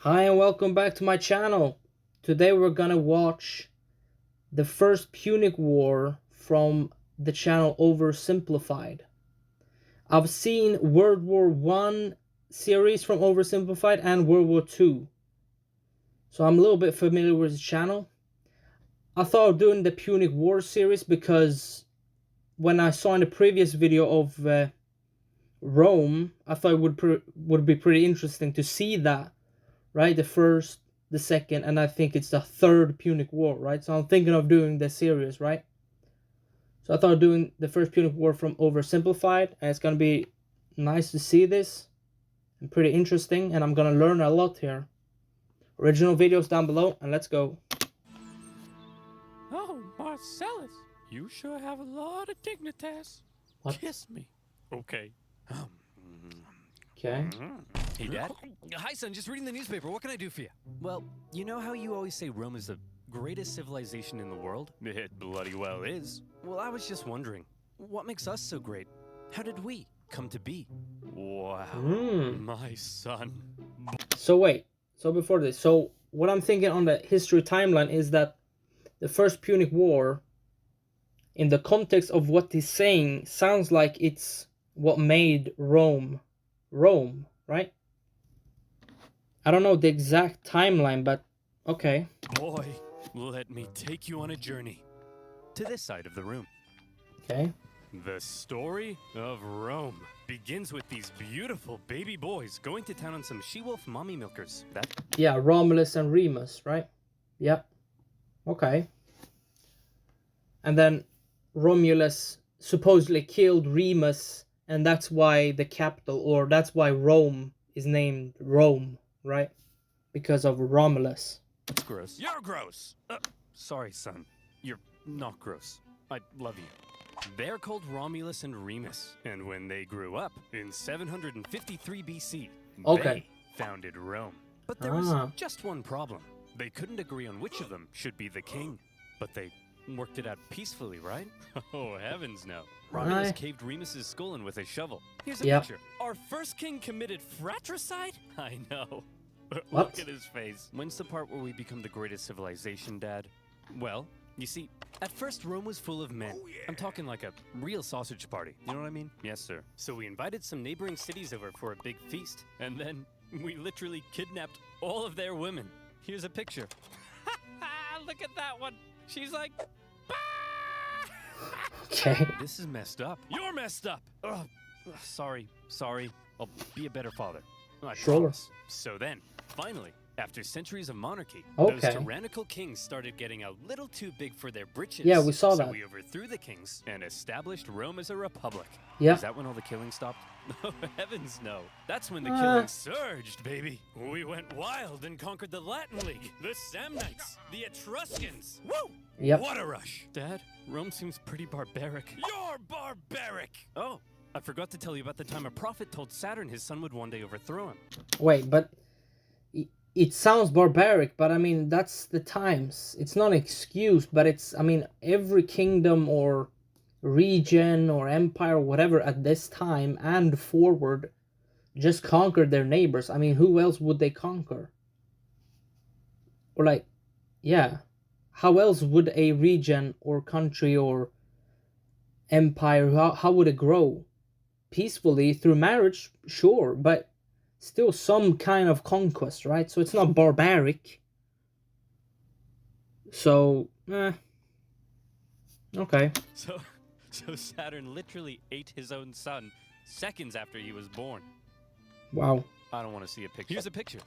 Hi and welcome back to my channel. Today we're gonna watch the first Punic War from the channel OverSimplified. I've seen World War One series from OverSimplified and World War Two, so I'm a little bit familiar with the channel. I thought of doing the Punic War series because when I saw in the previous video of Rome, I thought it would be pretty interesting to see that. Right, the first, the second, and I think it's the third Punic War, right? So I'm thinking of doing the series, right? So I thought of doing the first Punic War from Oversimplified, and it's gonna be nice to see this and pretty interesting, and I'm gonna learn a lot here. Original videos down below, and let's go. Oh, Marcellus, you sure have a lot of dignitas. What? Kiss me. Okay. Okay. Hey, Dad. Hi, son. Just reading the newspaper. What can I do for you? Well, you know how you always say Rome is the greatest civilization in the world? It bloody well is. Well, I was just wondering, what makes us so great? How did we come to be? Wow, my son. So wait. So before this, so what I'm thinking on the history timeline is that the first Punic War, in the context of what he's saying, sounds like it's what made Rome, right? I don't know the exact timeline, but okay. Boy, let me take you on a journey to this side of the room. Okay. The story of Rome begins with these beautiful baby boys going to town on some she-wolf mommy milkers. Yeah, Romulus and Remus, right? Yep. Okay. And then Romulus supposedly killed Remus, and that's why the capital, or that's why Rome is named Rome, right? Because of Romulus. That's gross. You're gross! Sorry, son. You're not gross. I love you. They're called Romulus and Remus, and when they grew up in 753 BC, Okay. they founded Rome. But there was just one problem. They couldn't agree on which of them should be the king. But they worked it out peacefully, right? Oh, heavens no. Romulus caved Remus's skull in with a shovel. Here's a picture. Our first king committed fratricide? I know. Look at his face. When's the part where we become the greatest civilization, Dad? Well, you see, at first Rome was full of men. Oh, yeah. I'm talking like a real sausage party. You know what I mean? Yes, sir. So we invited some neighboring cities over for a big feast. And then we literally kidnapped all of their women. Here's a picture. Look at that one. She's like, Okay. This is messed up. You're messed up. Ugh. Sorry. I'll be a better father. I promise. So then, finally, after centuries of monarchy, those tyrannical kings started getting a little too big for their britches. Yeah, we saw that. So we overthrew the kings and established Rome as a republic. Yeah. Is that when all the killing stopped? Oh, heavens no. That's when the killing surged, baby. We went wild and conquered the Latin League, the Samnites, the Etruscans. Woo! Yep. What a rush. Dad, Rome seems pretty barbaric. You're barbaric! Oh, I forgot to tell you about the time a prophet told Saturn his son would one day overthrow him. Wait, but it sounds barbaric, but I mean, that's the times. It's not an excuse, but it's, I mean, every kingdom or region or empire or whatever at this time and forward just conquered their neighbors. I mean, who else would they conquer? Or like, yeah, how else would a region or country or empire, how would it grow? Peacefully through marriage, sure, but still some kind of conquest, right? So it's not barbaric. So, okay. So Saturn literally ate his own son seconds after he was born. Wow. I don't want to see a picture. Here's a picture.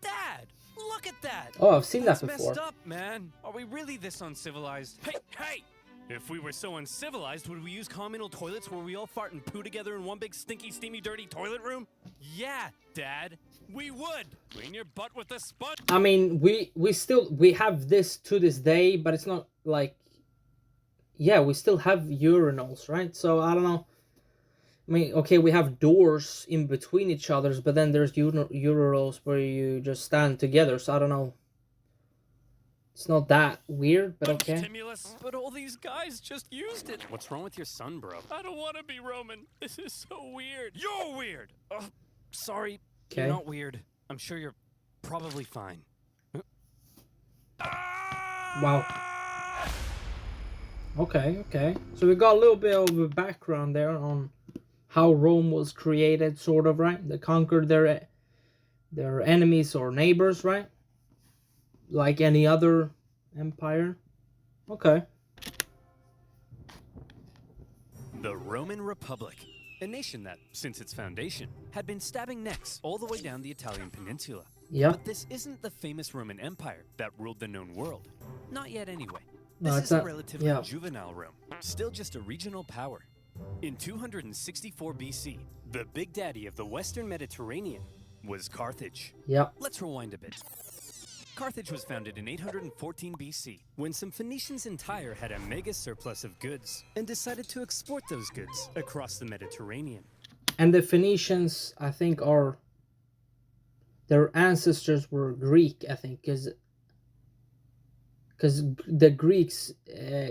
Dad, look at that. Oh, I've seen that That's before. messed up, man. Are we really this uncivilized? Hey! If we were so uncivilized, would we use communal toilets where we all fart and poo together in one big stinky, steamy, dirty toilet room? Yeah, Dad, we would. Clean your butt with a sponge. I mean, we have this to this day, but it's not like, yeah, we still have urinals, right? So I don't know. I mean, okay, we have doors in between each others, but then there's urinals where you just stand together. So I don't know. It's not that weird, but okay. Stimulus, but all these guys just used it. What's wrong with your son, bro? I don't want to be Roman. This is so weird. You're weird. Sorry, you're not weird. I'm sure you're probably fine. Wow. Okay. So we got a little bit of a background there on how Rome was created, sort of, right? They conquered their enemies or neighbors, right? Like any other empire. Okay. The Roman Republic, a nation that, since its foundation, had been stabbing necks all the way down the Italian peninsula. Yeah. But this isn't the famous Roman Empire that ruled the known world. Not yet, anyway. No, This it's is a not- relatively yeah. juvenile Rome, still just a regional power. In 264 BC, the big daddy of the Western Mediterranean was Carthage. Yeah. Let's rewind a bit. Carthage was founded in 814 BC, when some Phoenicians in Tyre had a mega surplus of goods and decided to export those goods across the Mediterranean. And the Phoenicians, I think, their ancestors were Greek, I think, because the Greeks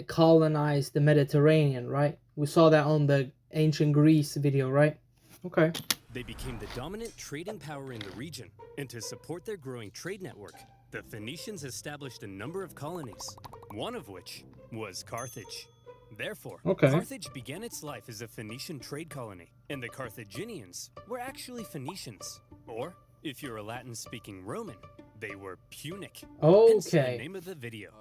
colonized the Mediterranean, right? We saw that on the ancient Greece video, right? Okay. They became the dominant trading power in the region, and to support their growing trade network, the Phoenicians established a number of colonies, one of which was Carthage. Therefore, Okay. Carthage began its life as a Phoenician trade colony, and the Carthaginians were actually Phoenicians. Or, if you're a Latin-speaking Roman, they were Punic. Hence the Okay. name of the video.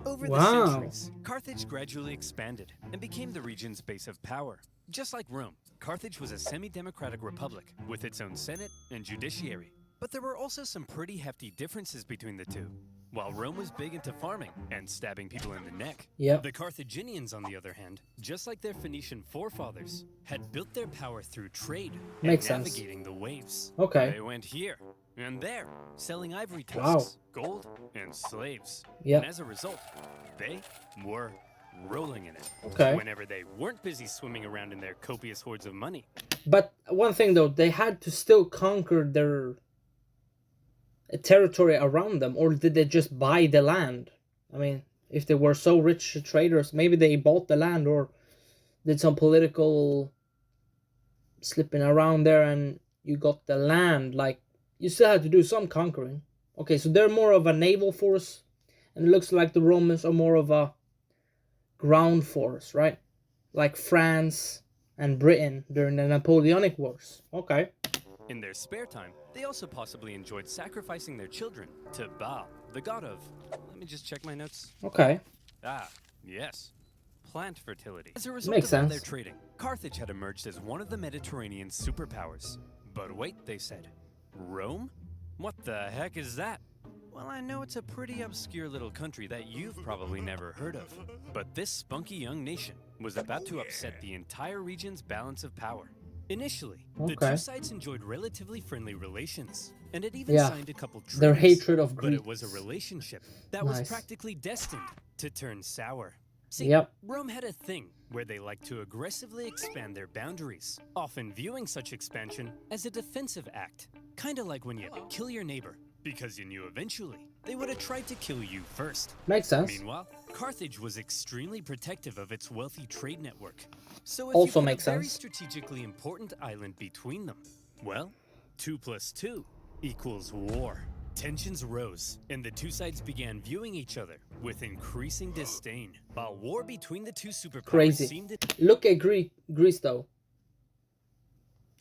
Over Wow. the centuries, Carthage gradually expanded and became the region's base of power. Just like Rome, Carthage was a semi-democratic republic with its own senate and judiciary. But there were also some pretty hefty differences between the two. While Rome was big into farming and stabbing people in the neck, Yep. the Carthaginians, on the other hand, just like their Phoenician forefathers, had built their power through trade Makes and sense. navigating the waves. Okay. They went here and there, selling ivory Wow. tusks, gold, and slaves. Yep. And as a result, they were rolling in it. Okay. Whenever they weren't busy swimming around in their copious hordes of money. But one thing though, they had to still conquer their territory around them, or did they just buy the land? I mean, if they were so rich traders, maybe they bought the land or did some political slipping around there and you got the land. Like, you still had to do some conquering. Okay, so they're more of a naval force, and it looks like the Romans are more of a ground force, right? Like France and Britain during the Napoleonic Wars. Okay. In their spare time, they also possibly enjoyed sacrificing their children to Baal, the god of... Let me just check my notes. Okay. Yes. Plant fertility. As a result Makes of all sense. their trading, Carthage had emerged as one of the Mediterranean's superpowers. But wait, they said. Rome? What the heck is that? Well, I know it's a pretty obscure little country that you've probably never heard of. But this spunky young nation was about to upset the entire region's balance of power. Initially, the Okay. two sides enjoyed relatively friendly relations, and it even Yeah. signed a couple treaties. Their hatred of But it was a Greeks. relationship that was Nice. practically destined to turn sour. See, Yep. Rome had a thing where they liked to aggressively expand their boundaries, often viewing such expansion as a defensive act. Kinda like when you kill your neighbor, because you knew eventually they would have tried to kill you first. Makes sense. Meanwhile, Carthage was extremely protective of its wealthy trade network. So if Also you put makes a very sense. strategically important island between them, well, 2 + 2 = war. Tensions rose, and the two sides began viewing each other with increasing disdain. While war between the two superpowers Crazy. seemed Look at Greece though.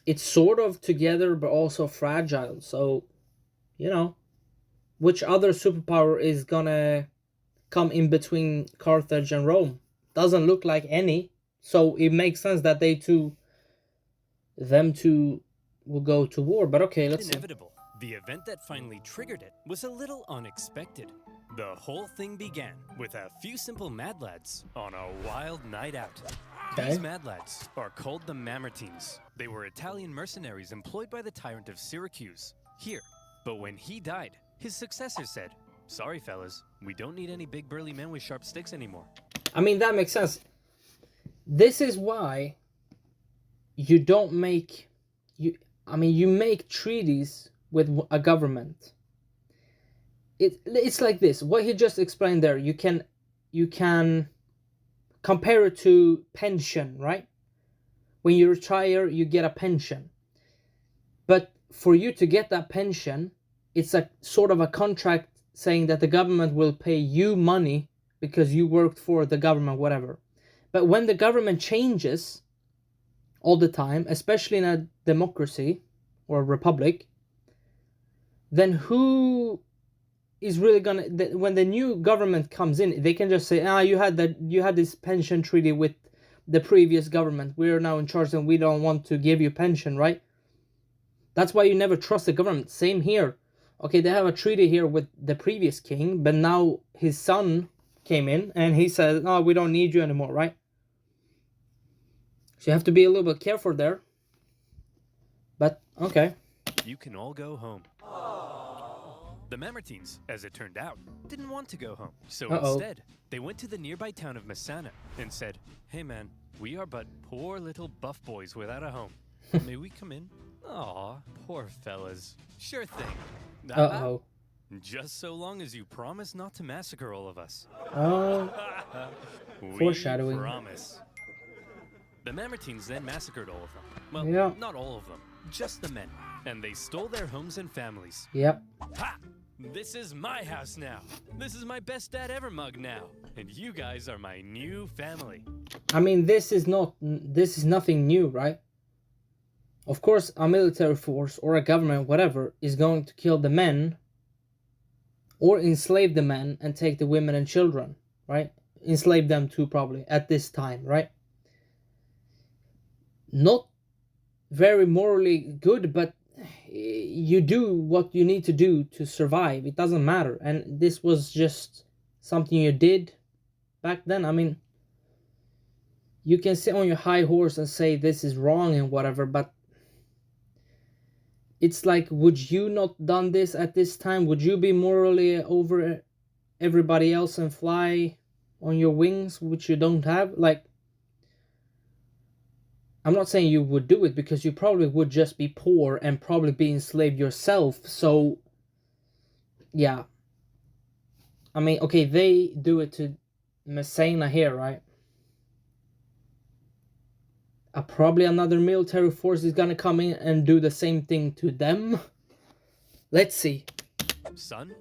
It's sort of together but also fragile. So, which other superpower is gonna come in between Carthage and Rome? Doesn't look like any. So it makes sense that them two will go to war. But okay, let's see. inevitable. The event that finally triggered it was a little unexpected. The whole thing began with a few simple mad lads on a wild night out. Okay. These mad lads are called the Mamertines. They were Italian mercenaries employed by the tyrant of Syracuse here. But when he died, his successor said, "Sorry, fellas, we don't need any big burly men with sharp sticks anymore." I mean, that makes sense. This is why you don't make you make treaties with a government. It's like this. What he just explained there, you can compare it to pension, right? When you retire, you get a pension. But for you to get that pension, it's a sort of a contract saying that the government will pay you money because you worked for the government, whatever. But when the government changes all the time, especially in a democracy or a republic, then who is really gonna, when the new government comes in, they can just say, you had this pension treaty with the previous government, we are now in charge and we don't want to give you pension, right? That's why you never trust the government. Same here. Okay, they have a treaty here with the previous king, but now his son came in and he said, no, we don't need you anymore, right? So you have to be a little bit careful there. But, okay. You can all go home. The Mamertines, as it turned out, didn't want to go home. So instead, they went to the nearby town of Messana and said, hey man, we are but poor little buff boys without a home. May we come in? Aw, poor fellas. Sure thing. Just so long as you promise not to massacre all of us. Foreshadowing. We promise. The Mamertines then massacred all of them. Well, yeah. Not all of them, just the men. And they stole their homes and families. Yep. Ha! This is my house now. This is my best dad ever mug now. And you guys are my new family. I mean, this is nothing new, right? Of course, a military force or a government, whatever, is going to kill the men or enslave the men and take the women and children, right? Enslave them too, probably, at this time, right? Not very morally good, but you do what you need to do to survive. It doesn't matter. And this was just something you did back then. I mean, you can sit on your high horse and say this is wrong and whatever, but it's like, would you not done this at this time? Would you be morally over everybody else and fly on your wings, which you don't have? Like, I'm not saying you would do it, because you probably would just be poor and probably be enslaved yourself. So, yeah. I mean, okay, they do it to Messana here, right? Probably another military force is gonna come in and do the same thing to them. Let's see. Son,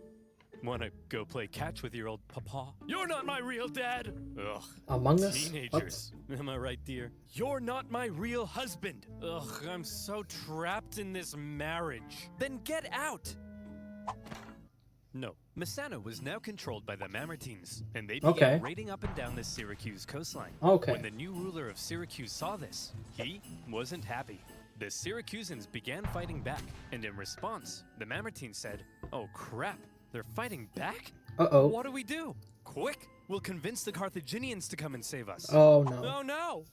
wanna go play catch with your old papa? You're not my real dad! Ugh. Among Us? Teenagers. What? Am I right, dear? You're not my real husband! Ugh, I'm so trapped in this marriage. Then get out! No, Messana was now controlled by the Mamertines, and they began raiding up and down the Syracuse coastline. When the new ruler of Syracuse saw this, he wasn't happy. The Syracusans began fighting back, and in response, the Mamertines said, oh crap, they're fighting back? What do we do? Quick, we'll convince the Carthaginians to come and save us. Oh no. Oh no!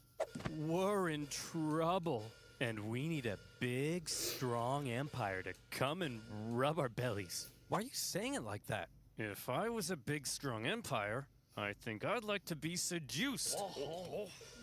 We're in trouble. And we need a big, strong empire to come and rub our bellies. Why are you saying it like that? If I was a big, strong empire, I think I'd like to be seduced.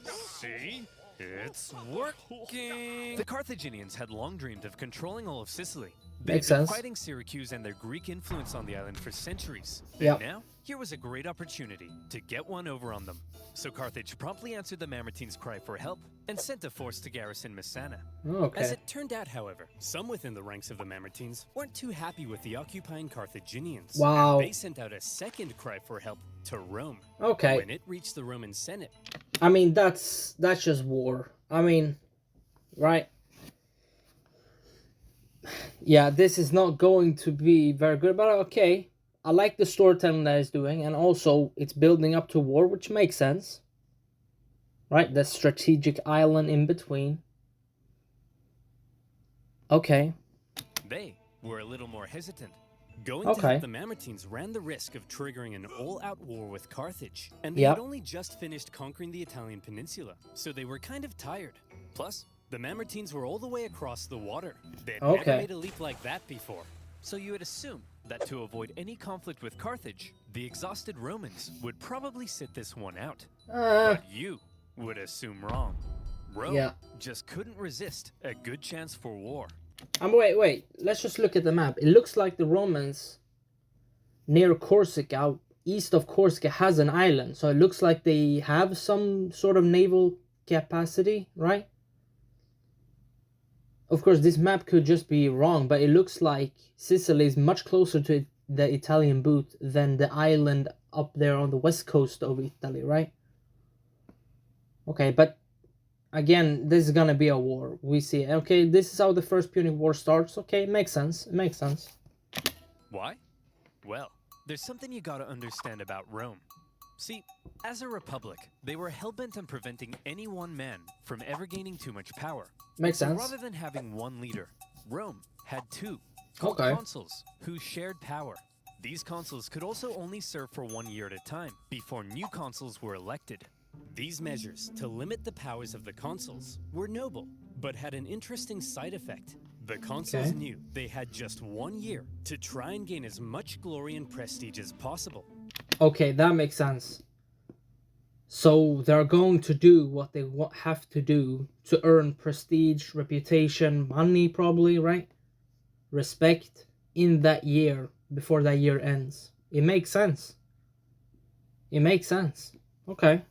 See? It's working! The Carthaginians had long dreamed of controlling all of Sicily. They'd been fighting Syracuse and their Greek influence on the island for centuries. And now, here was a great opportunity to get one over on them. So Carthage promptly answered the Mamertines' cry for help and sent a force to garrison Messana. As it turned out, however, some within the ranks of the Mamertines weren't too happy with the occupying Carthaginians. And they sent out a second cry for help to Rome. When it reached the Roman Senate. I mean, that's just war. I mean, right? Yeah, this is not going to be very good, but okay. I like the storytelling that it's doing, and also it's building up to war, which makes sense. Right? The strategic island in between. Okay. They were a little more hesitant. Going to help the Mamertines ran the risk of triggering an all-out war with Carthage, and they had only just finished conquering the Italian peninsula, so they were kind of tired. Plus, the Mamertines were all the way across the water. They'd never made a leap like that before. So you would assume that to avoid any conflict with Carthage, the exhausted Romans would probably sit this one out. But you would assume wrong. Rome just couldn't resist a good chance for war. Wait. Let's just look at the map. It looks like the Romans near Corsica, east of Corsica, has an island. So it looks like they have some sort of naval capacity, right? Of course, this map could just be wrong, but it looks like Sicily is much closer to the Italian boot than the island up there on the west coast of Italy, right? Okay, but again, this is gonna be a war. We see. Okay, this is how the first Punic War starts. Okay, it makes sense. It makes sense. Why? Well, there's something you gotta understand about Rome. See, as a republic, they were hell-bent on preventing any one man from ever gaining too much power. Makes So sense. rather than having one leader, Rome had two, called Okay. consuls, who shared power. These consuls could also only serve for 1 year at a time, before new consuls were elected. These measures, to limit the powers of the consuls, were noble, but had an interesting side effect. The consuls Okay. knew they had just 1 year to try and gain as much glory and prestige as possible. Okay, that makes sense. So they're going to do what they have to do to earn prestige, reputation, money, probably, right? Respect in that year before that year ends. It makes sense. It makes sense. Okay.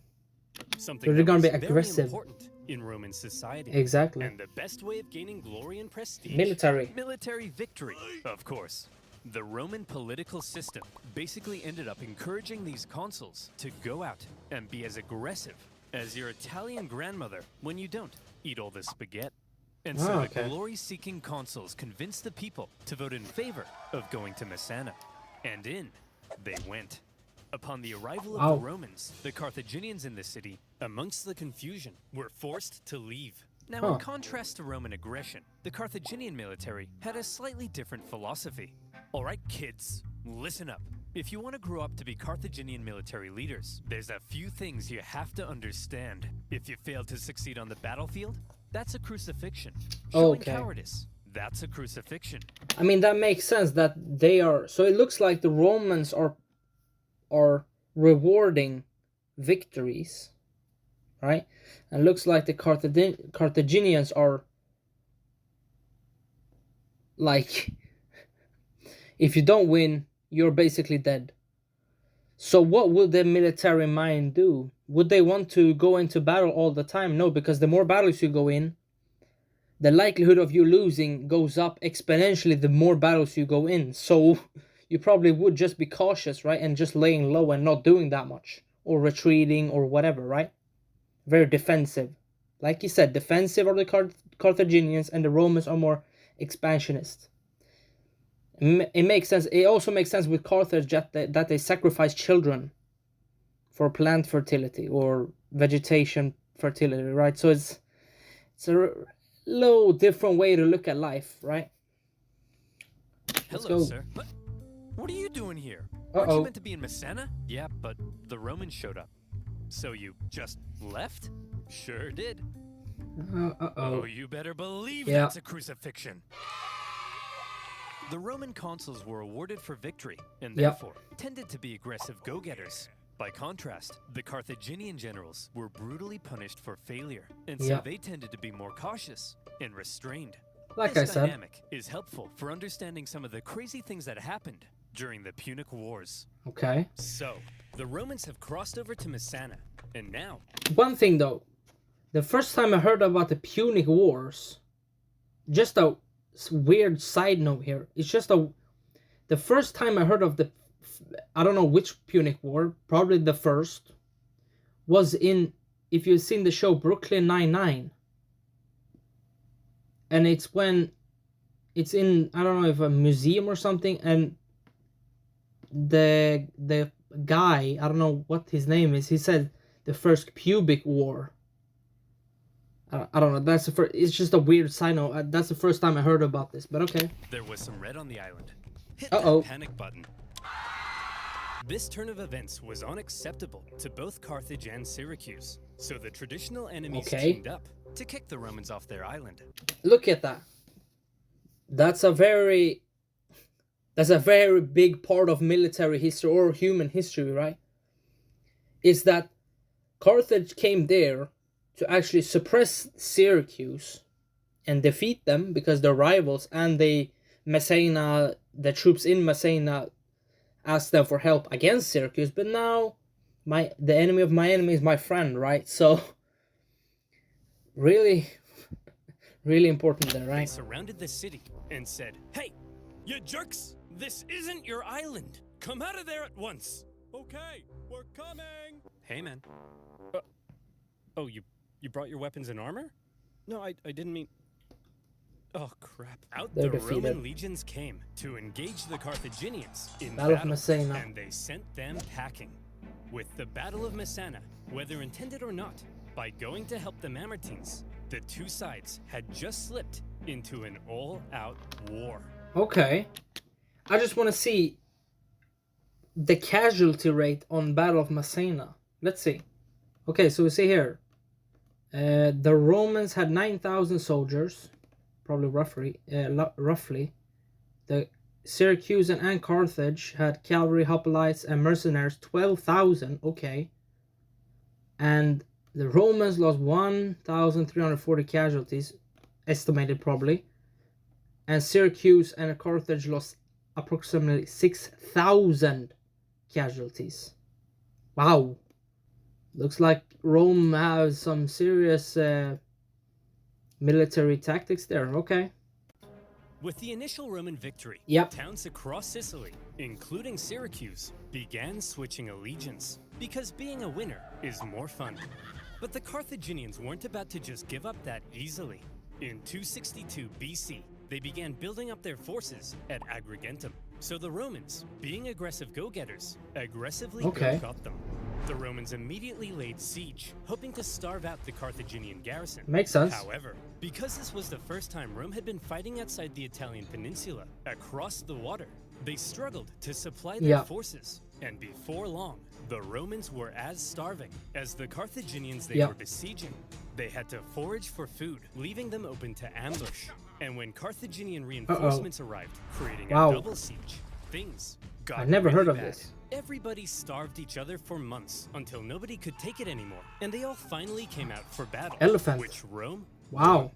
Something They're that gonna was be very aggressive. important in Roman society. Exactly. And the best way of gaining glory and prestige? Military. Military victory, of course. The Roman political system basically ended up encouraging these consuls to go out and be as aggressive as your Italian grandmother when you don't eat all the spaghetti. And so the okay. glory-seeking consuls convinced the people to vote in favor of going to Messana. And in they went. Upon the arrival of Wow. the Romans, the Carthaginians in the city, amongst the confusion, were forced to leave. Now, in contrast to Roman aggression, the Carthaginian military had a slightly different philosophy. All right, kids, listen up. If you want to grow up to be Carthaginian military leaders, there's a few things you have to understand. If you fail to succeed on the battlefield, that's a crucifixion. Showing Okay. cowardice, that's a crucifixion. I mean, that makes sense that they are. So it looks like the Romans are rewarding victories, right? And looks like the Carthaginians are like, if you don't win, you're basically dead. So what would the military mind do? Would they want to go into battle all the time? No, because the more battles you go in, the likelihood of you losing goes up exponentially the more battles you go in. So you probably would just be cautious, right? And just laying low and not doing that much. Or retreating or whatever, right? Very defensive. Like you said, defensive are the Carthaginians and the Romans are more expansionist. It makes sense. It also makes sense with Carthage that they sacrifice children for plant fertility or vegetation fertility, right? So it's a little different way to look at life, right? Let's Hello, go. sir. What are you doing here? Aren't Uh-oh. you meant to be in Messana? Yeah, but the Romans showed up. So you just left? Sure did. Oh, you better believe Yeah. that's a crucifixion. The Roman consuls were awarded for victory, and Yep. therefore tended to be aggressive go-getters. By contrast, the Carthaginian generals were brutally punished for failure, and so Yep. they tended to be more cautious and restrained. Like This I said. dynamic is helpful for understanding some of the crazy things that happened during the Punic Wars. Okay. So, the Romans have crossed over to Messana, and now One thing though, the first time I heard about the Punic Wars, just a weird side note here. It's just the first time I heard of I don't know which Punic War, probably the first, was in, if you've seen the show Brooklyn Nine-Nine. And it's when it's in, I don't know if a museum or something, and the guy, I don't know what his name is, he said the first pubic war. I don't know. That's the first. It's just a weird side note. That's the first time I heard about this. But okay. there was some red on the island. Hit Uh-oh. that panic button. This turn of events was unacceptable to both Carthage and Syracuse, so the traditional enemies Okay. teamed up to kick the Romans off their island. Look at that. That's a very big part of military history or human history, right? Is that Carthage came there to actually suppress Syracuse and defeat them because they're rivals, and the troops in Messana asked them for help against Syracuse. But now the enemy of my enemy is my friend, right? So really Really important there, They right? surrounded the city and said, "Hey, you jerks! This isn't your island. Come out of there at once." Okay, we're coming. Hey, man. Oh, you brought your weapons and armor? No, I didn't mean. Oh, crap. Out They're the defeated. Roman legions came to engage the Carthaginians in Battle of battle, Messina. and they sent them packing. With the Battle of Messina, whether intended or not, by going to help the Mamertines, the two sides had just slipped into an all-out war. Okay. I just want to see the casualty rate on Battle of Messina. Let's see. Okay, so we see here. The Romans had 9,000 soldiers, probably roughly. The Syracusan and Carthage had cavalry, hoplites, and mercenaries, 12,000. Okay. And the Romans lost 1,340 casualties, estimated probably. And Syracuse and Carthage lost approximately 6,000 casualties. Wow. Looks like Rome has some serious military tactics there. Okay. With the initial Roman victory, Yep. towns across Sicily, including Syracuse, began switching allegiance because being a winner is more fun. But the Carthaginians weren't about to just give up that easily. In 262 BC, they began building up their forces at Agrigentum. So the Romans, being aggressive go-getters, aggressively go-got them. The Romans immediately laid siege, hoping to starve out the Carthaginian garrison. Makes sense. However, because this was the first time Rome had been fighting outside the Italian peninsula, across the water, they struggled to supply their forces. And before long, the Romans were as starving as the Carthaginians they were besieging. They had to forage for food, leaving them open to ambush. And when Carthaginian reinforcements arrived, creating a double siege, things got I never really heard of bad. this. Everybody starved each other for months until nobody could take it anymore, and they all finally came out for battle. Elephant. Which Rome? Wow.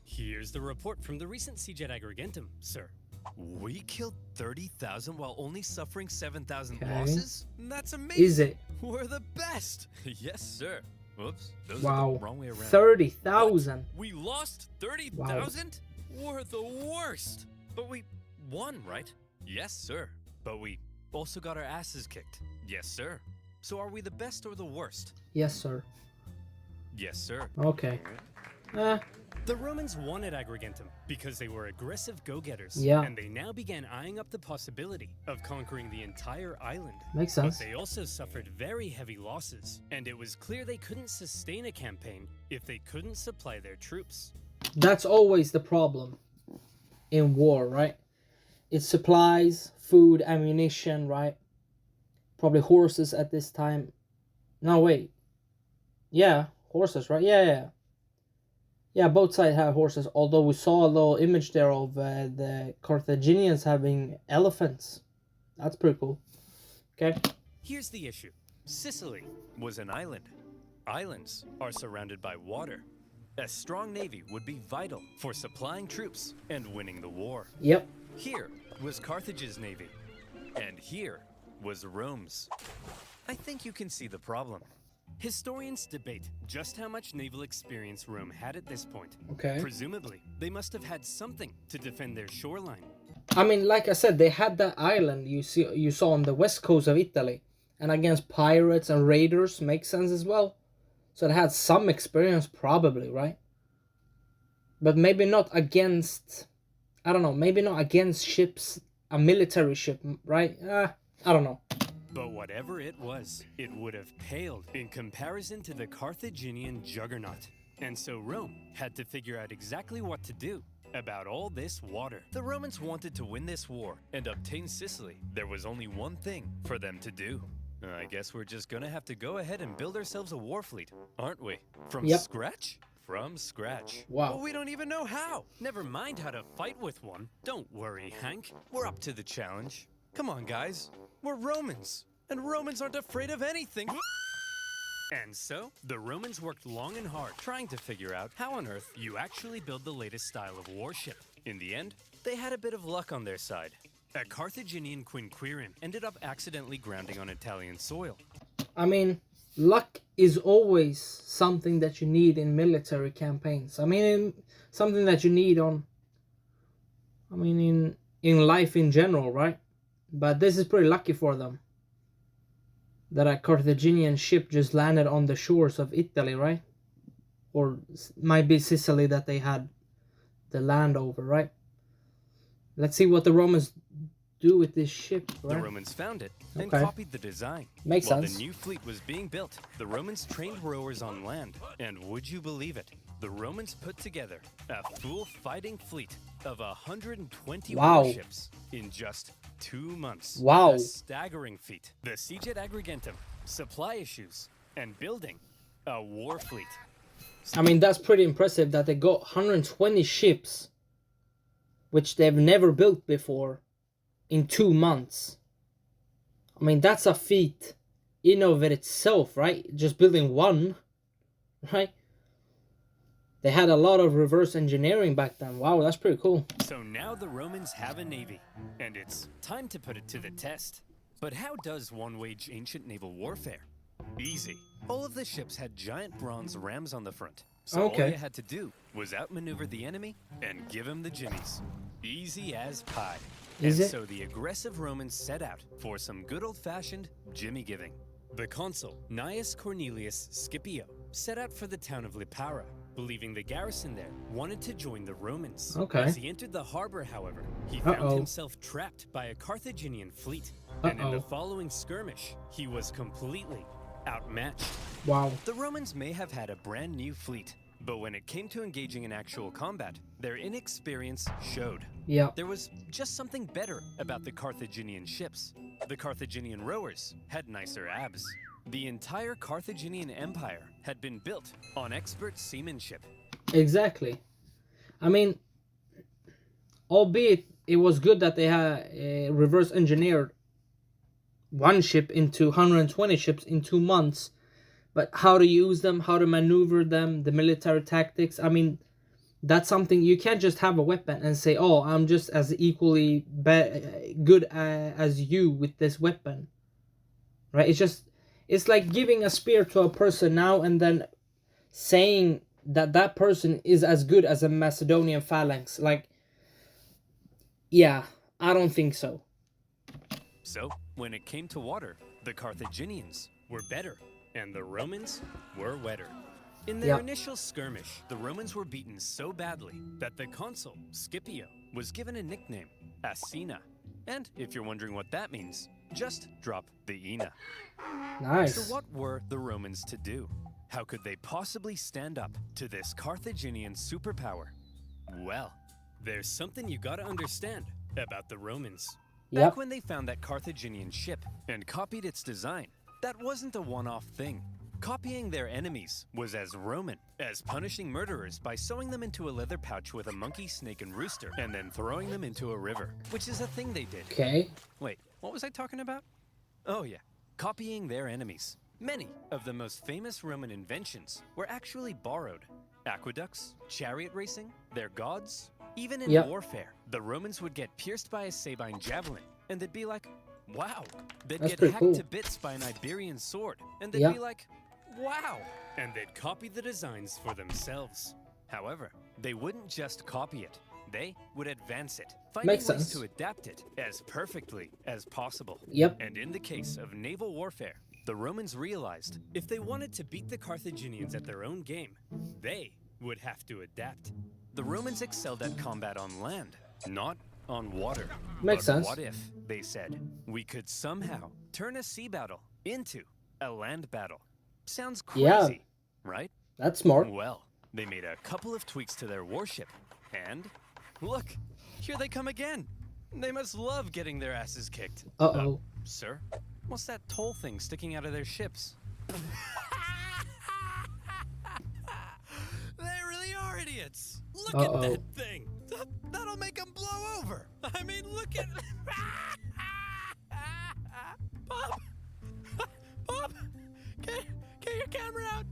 Here's the report from the recent siege at Agrigentum, sir. We killed 30,000 while only suffering 7,000 Okay. losses? That's amazing. Is it? We're the best. Yes, sir. Whoops. Those are Wow. the wrong way around. 30,000. We lost 30,000? We're the worst. But we won, right? Yes, sir. But we also got our asses kicked. Yes, sir. So are we the best or the worst? Yes, sir. Yes, sir. Okay. The Romans won at Agrigentum because they were aggressive go-getters, and they now began eyeing up the possibility of conquering the entire island. Makes sense. But they also suffered very heavy losses, and it was clear they couldn't sustain a campaign if they couldn't supply their troops. That's always the problem in war, right? It's supplies, food, ammunition, right? Probably horses at this time. No, wait. Yeah, horses, right? Yeah, both sides have horses, although we saw a little image there of the Carthaginians having elephants. That's pretty cool. Okay. Here's the issue. Sicily was an island. Islands are surrounded by water. A strong navy would be vital for supplying troops and winning the war. Yep. Here was Carthage's navy, and here was Rome's. I think you can see the problem. Historians debate just how much naval experience Rome had at this point. Okay. Presumably, they must have had something to defend their shoreline. I mean, like I said, they had that island you saw on the west coast of Italy, and against pirates and raiders makes sense as well. So they had some experience, probably, right? But maybe not against, I don't know, maybe not against ships, a military ship, right? I don't know. But whatever it was, it would have paled in comparison to the Carthaginian juggernaut. And so Rome had to figure out exactly what to do about all this water. The Romans wanted to win this war and obtain Sicily. There was only one thing for them to do. I guess we're just gonna have to go ahead and build ourselves a war fleet, aren't we? From scratch? From scratch. Wow. But we don't even know how. Never mind how to fight with one. Don't worry, Hank. We're up to the challenge. Come on, guys. We're Romans. And Romans aren't afraid of anything. And so, the Romans worked long and hard trying to figure out how on earth you actually build the latest style of warship. In the end, they had a bit of luck on their side. A Carthaginian quinquereme ended up accidentally grounding on Italian soil. I mean, luck is always something that you need in military campaigns. I mean, something that you need on, I mean, in life in general, right? But this is pretty lucky for them that a Carthaginian ship just landed on the shores of Italy, right? Or might be Sicily that they had the land over, right? Let's see what the Romans do with this ship, right? The Romans found it and copied the design. Makes While sense. the new fleet was being built, the Romans trained rowers on land. And would you believe it? The Romans put together a full fighting fleet of 120 warships in just 2 months. Wow. A staggering feat. The siege at Agrigentum, supply issues, and building a war fleet. I mean, that's pretty impressive that they got 120 ships, which they've never built before, in 2 months. I mean, that's a feat in of it itself, right? Just building one, right? They had a lot of reverse engineering back then. Wow, that's pretty cool. So now the Romans have a navy, and it's time to put it to the test. But how does one wage ancient naval warfare? Easy. All of the ships had giant bronze rams on the front. So all you had to do was outmaneuver the enemy and give him the jimmies. Easy as pie. So the aggressive Romans set out for some good old-fashioned jimmy giving. The consul, Gnaeus Cornelius Scipio, set out for the town of Lipara, believing the garrison there wanted to join the Romans. As he entered the harbor, however, he found himself trapped by a Carthaginian fleet. And in the following skirmish, he was completely outmatched. Wow. The Romans may have had a brand new fleet, but when it came to engaging in actual combat, their inexperience showed. There was just something better about the Carthaginian ships. The Carthaginian rowers had nicer abs. The entire Carthaginian Empire had been built on expert seamanship. Exactly. I mean, albeit it was good that they had reverse engineered one ship into 120 ships in 2 months, but how to use them, how to maneuver them, the military tactics, I mean, that's something you can't just have a weapon and say, oh, I'm just as equally good as you with this weapon, right? It's like giving a spear to a person now and then saying that that person is as good as a Macedonian phalanx. Like, yeah, I don't think so. So, when it came to water, the Carthaginians were better, and the Romans were wetter. In their initial skirmish, the Romans were beaten so badly that the consul, Scipio, was given a nickname, Asina. And if you're wondering what that means, just drop the Ina. Nice. So what were the Romans to do? How could they possibly stand up to this Carthaginian superpower? Well, there's something you gotta understand about the Romans. Back when they found that Carthaginian ship and copied its design, that wasn't a one-off thing. Copying their enemies was as Roman as punishing murderers by sewing them into a leather pouch with a monkey, snake, and rooster, and then throwing them into a river, which is a thing they did. Wait, what was I talking about? Oh yeah, copying their enemies. Many of the most famous Roman inventions were actually borrowed. Aqueducts, chariot racing, their gods. Even in warfare, the Romans would get pierced by a Sabine javelin, and they'd be like, wow. They'd get hacked to bits by an Iberian sword, and they'd be like, wow. And they'd copy the designs for themselves. However, they wouldn't just copy it. They would advance it, finding ways to adapt it as perfectly as possible. And in the case of naval warfare, the Romans realized if they wanted to beat the Carthaginians at their own game, they would have to adapt. The Romans excelled at combat on land, not on water. Makes sense. What if, they said, we could somehow turn a sea battle into a land battle? Sounds crazy, right? That's smart. Well, they made a couple of tweaks to their warship, and look, here they come again. They must love getting their asses kicked. Sir, what's that toll thing sticking out of their ships? They really are idiots. Look at that thing. That'll make them blow over. I mean, look at... Bob! Bob! Get your camera out.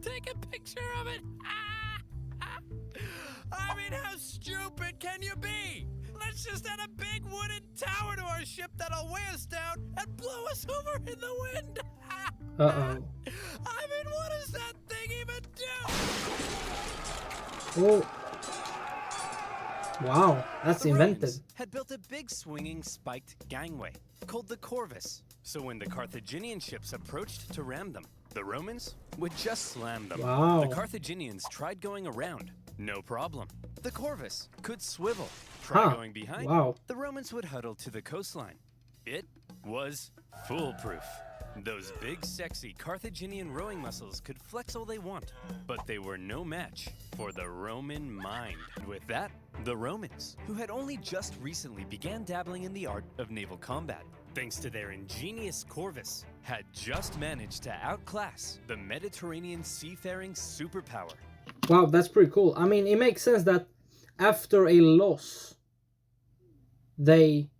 Take a picture of it. I mean, how stupid can you be? Let's just add a big wooden tower to our ship that'll weigh us down and blow us over in the wind. Uh-oh. I mean, what does that thing even do? Oh. Wow, that's The inventive. Romans had built a big swinging spiked gangway called the Corvus. So when the Carthaginian ships approached to ram them, the Romans would just slam them. Wow. The Carthaginians tried going around. No problem. The Corvus could swivel. Try going behind. Wow. The Romans would huddle to the coastline. It was foolproof. Those big, sexy Carthaginian rowing muscles could flex all they want, but they were no match for the Roman mind. With that, the Romans, who had only just recently began dabbling in the art of naval combat, thanks to their ingenious Corvus, had just managed to outclass the Mediterranean seafaring superpower. Wow, that's pretty cool. I mean, it makes sense that after a loss, they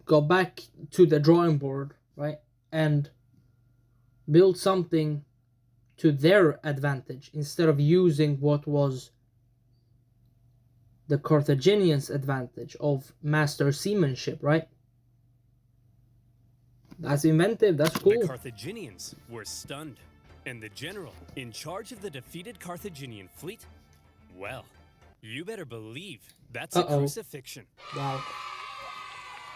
go back to the drawing board, right? And build something to their advantage instead of using what was the Carthaginians' advantage of master seamanship, right? That's inventive, that's cool. The Carthaginians were stunned, and the general in charge of the defeated Carthaginian fleet, well, you better believe that's a crucifixion. Wow.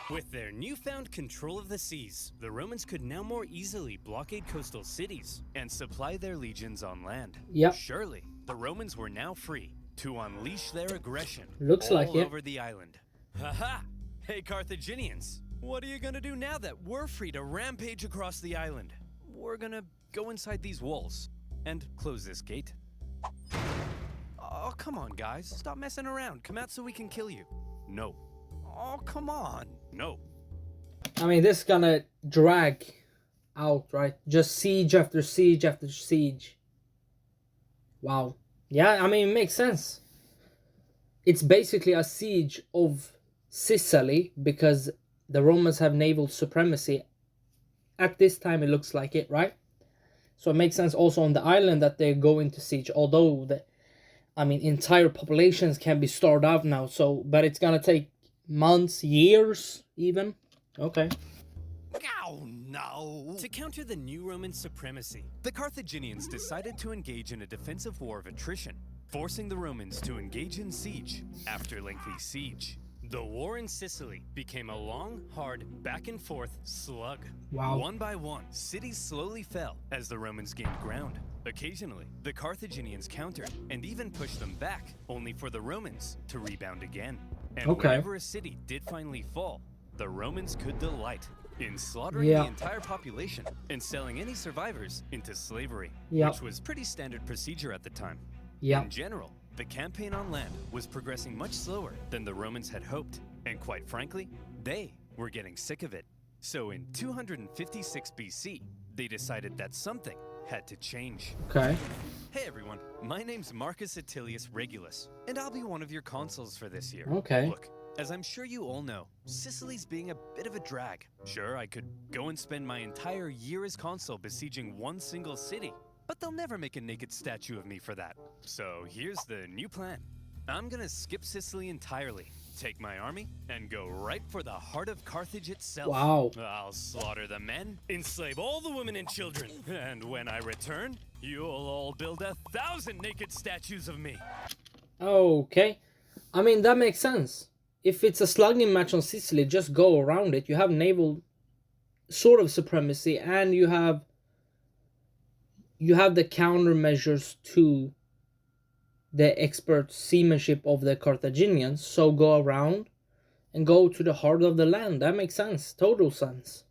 With their newfound control of the seas, the Romans could now more easily blockade coastal cities and supply their legions on land. Yep. Surely, the Romans were now free to unleash their aggression Looks all like it. over the island. Haha! Hey Carthaginians, what are you gonna do now that we're free to rampage across the island? We're gonna go inside these walls and close this gate. Oh, come on, guys. Stop messing around. Come out so we can kill you. No. Oh, come on. No. I mean, this is gonna drag out, right? Just siege after siege after siege. Wow. Yeah, I mean, it makes sense. It's basically a siege of Sicily because the Romans have naval supremacy. At this time, it looks like it, right? So it makes sense also on the island that they go into siege, although entire populations can be starved out now. So, but it's gonna take months, years, even. Okay. Oh, no. To counter the new Roman supremacy, the Carthaginians decided to engage in a defensive war of attrition, forcing the Romans to engage in siege. After lengthy siege, the war in Sicily became a long, hard, back-and-forth slug. Wow. One by one, cities slowly fell as the Romans gained ground. Occasionally, the Carthaginians countered and even pushed them back, only for the Romans to rebound again. And whenever a city did finally fall, the Romans could delight in slaughtering the entire population and selling any survivors into slavery, which was pretty standard procedure at the time. In general, the campaign on land was progressing much slower than the Romans had hoped, and quite frankly, they were getting sick of it. So in 256 BC, they decided that something had to change. Okay. Hey everyone, my name's Marcus Attilius Regulus, and I'll be one of your consuls for this year. Okay. Look, as I'm sure you all know, Sicily's being a bit of a drag. Sure, I could go and spend my entire year as consul besieging one single city, but they'll never make a naked statue of me for that. So here's the new plan. I'm gonna skip Sicily entirely, take my army, and go right for the heart of Carthage itself. Wow. I'll slaughter the men, enslave all the women and children, and when I return, you'll all build 1,000 naked statues of me. Okay. I mean, that makes sense. If it's a slugging match on Sicily, just go around it. You have naval sort of supremacy, and you have the countermeasures to the expert seamanship of the Carthaginians. So go around and go to the heart of the land. That makes sense. Total sense.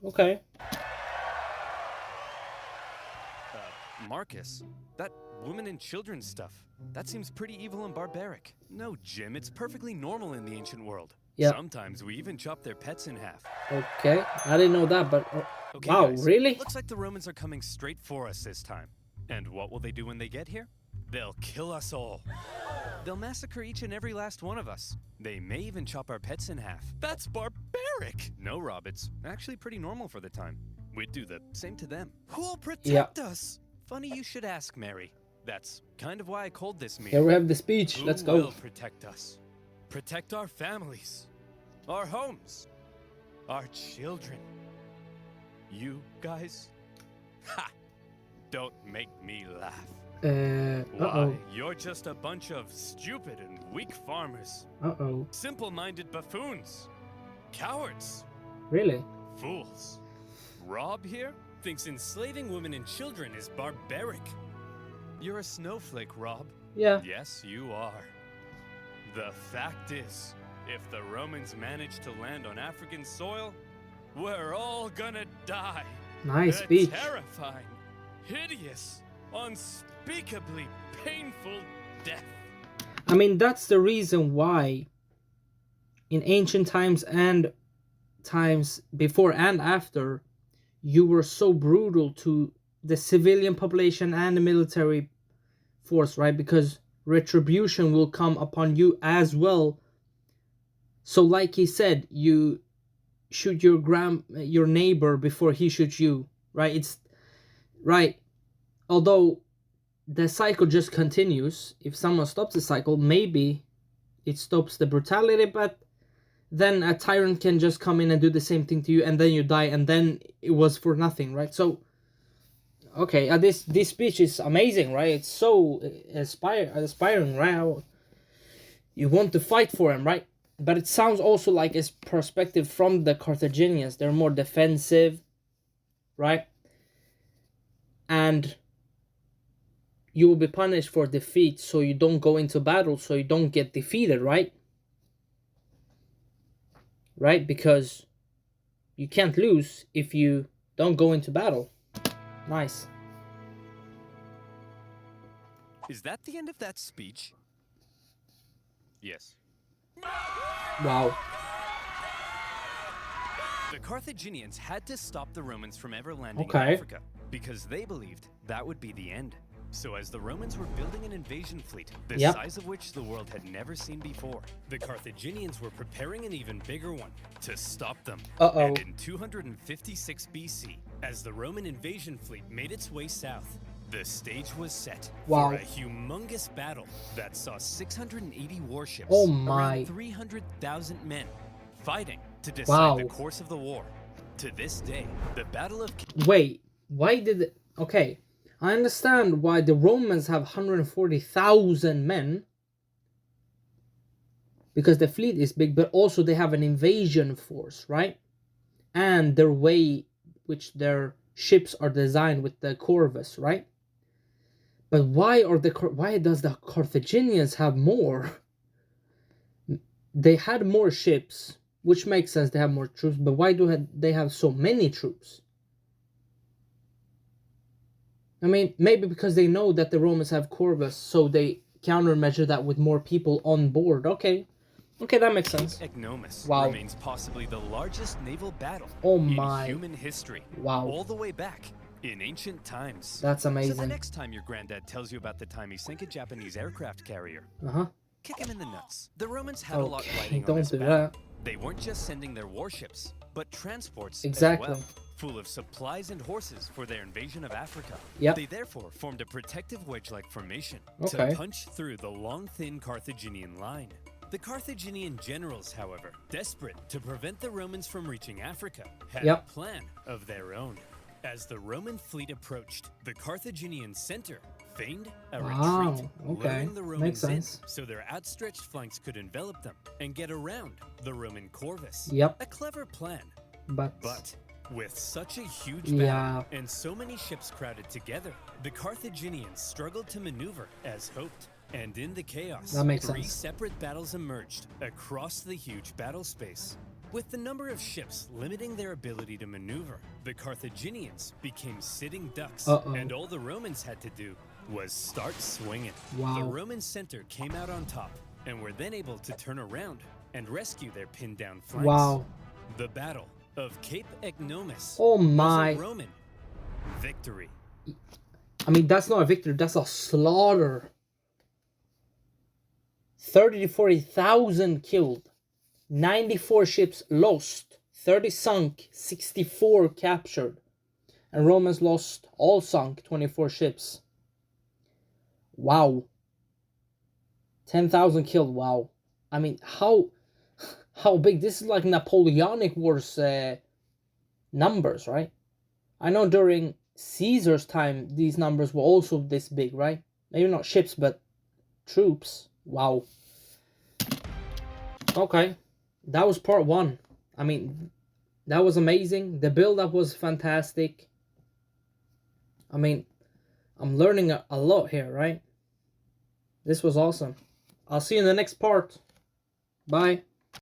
Okay. Marcus, that women and children stuff, that seems pretty evil and barbaric. No, Jim, it's perfectly normal in the ancient world. Yeah. Sometimes we even chop their pets in half. Okay. I didn't know that, but Okay, wow, guys, really? Looks like the Romans are coming straight for us this time. And what will they do when they get here? They'll kill us all. They'll massacre each and every last one of us. They may even chop our pets in half. That's barbaric! No, Rob, it's actually pretty normal for the time. We'd do the same to them. Who'll protect us? Funny you should ask, Mary. That's kind of why I called this meeting. Here we have the speech. Let's Who go. will protect us? Protect our families, our homes, our children. You guys? Ha! Don't make me laugh. Uh-oh. Why, you're just a bunch of stupid and weak farmers. Uh-oh. Simple-minded buffoons. Cowards. Really? Fools. Rob here thinks enslaving women and children is barbaric. You're a snowflake, Rob. Yeah. Yes, you are. The fact is, if the Romans manage to land on African soil, we're all gonna die. Nice A speech. terrifying, hideous, unspeakably painful death. I mean, that's the reason why in ancient times and times before and after, you were so brutal to the civilian population and the military force, right? Because retribution will come upon you as well. So like he said, you shoot your neighbor before he shoots you, right? It's right. Although the cycle just continues, if someone stops the cycle, maybe it stops the brutality, but then a tyrant can just come in and do the same thing to you, and then you die, and then it was for nothing, right? So okay, this speech is amazing, right? It's so inspiring, right? You want to fight for him, right? But it sounds also like it's perspective from the Carthaginians. They're more defensive, right? And you will be punished for defeat, so you don't go into battle, so you don't get defeated, right? Right? Because you can't lose if you don't go into battle. Nice. Is that the end of that speech? Yes. Wow. The Carthaginians had to stop the Romans from ever landing in Okay. Africa because they believed that would be the end. So as the Romans were building an invasion fleet, the Yep. size of which the world had never seen before, the Carthaginians were preparing an even bigger one to stop them. Uh-oh. And in 256 BC, as the Roman invasion fleet made its way south, the stage was set Wow. for a humongous battle that saw 680 warships, Oh my. around 300,000 men, fighting to decide Wow. the course of the war. To this day, the Battle of Wait, why did it... Okay, I understand why the Romans have 140,000 men, because the fleet is big, but also they have an invasion force, right? And their way which their ships are designed with the corvus, right? But why does the Carthaginians have more? They had more ships, which makes sense, they have more troops, but why do they have so many troops? I mean, maybe because they know that the Romans have corvus, so they countermeasure that with more people on board. Okay, that makes sense. Ignomus Wow. remains possibly the largest naval battle Oh in my. human history. Wow. All the way back in ancient times. That's So the amazing. next time your granddad tells you about the time he sank a Japanese aircraft carrier, Uh-huh. kick him in the nuts. The Romans had a lot Okay, riding on don't this do battle. that. They weren't just sending their warships, but transports Exactly. as well, full of supplies and horses for their invasion of Africa. Yep. They therefore formed a protective wedge-like formation Okay. to punch through the long, thin Carthaginian line. The Carthaginian generals, however, desperate to prevent the Romans from reaching Africa, had Yep. a plan of their own. As the Roman fleet approached, the Carthaginian center feigned a Wow, retreat, okay. luring the Romans Makes sense. in so their outstretched flanks could envelop them and get around the Roman corvus. Yep. A clever plan, But with such a huge Yeah. battle and so many ships crowded together, the Carthaginians struggled to maneuver as hoped. And in the chaos, That makes three sense. separate battles emerged across the huge battle space. With the number of ships limiting their ability to maneuver, the Carthaginians became sitting ducks, Uh-oh. and all the Romans had to do was start swinging. Wow. The Roman center came out on top, and were then able to turn around and rescue their pinned down flanks. wow. The Battle of Cape Ignomus Oh was my. a Roman victory. I mean, that's not a victory, that's a slaughter. 30 to 40,000 killed, 94 ships lost, 30 sunk, 64 captured, and Romans lost, all sunk, 24 ships. Wow. 10,000 killed, wow. I mean, how big? This is like Napoleonic Wars numbers, right? I know during Caesar's time, these numbers were also this big, right? Maybe not ships, but troops. Wow. Okay, that was part 1. I mean, that was amazing. The build-up was fantastic. I mean, I'm learning a lot here, right? This was awesome. I'll see you in the next part. Bye.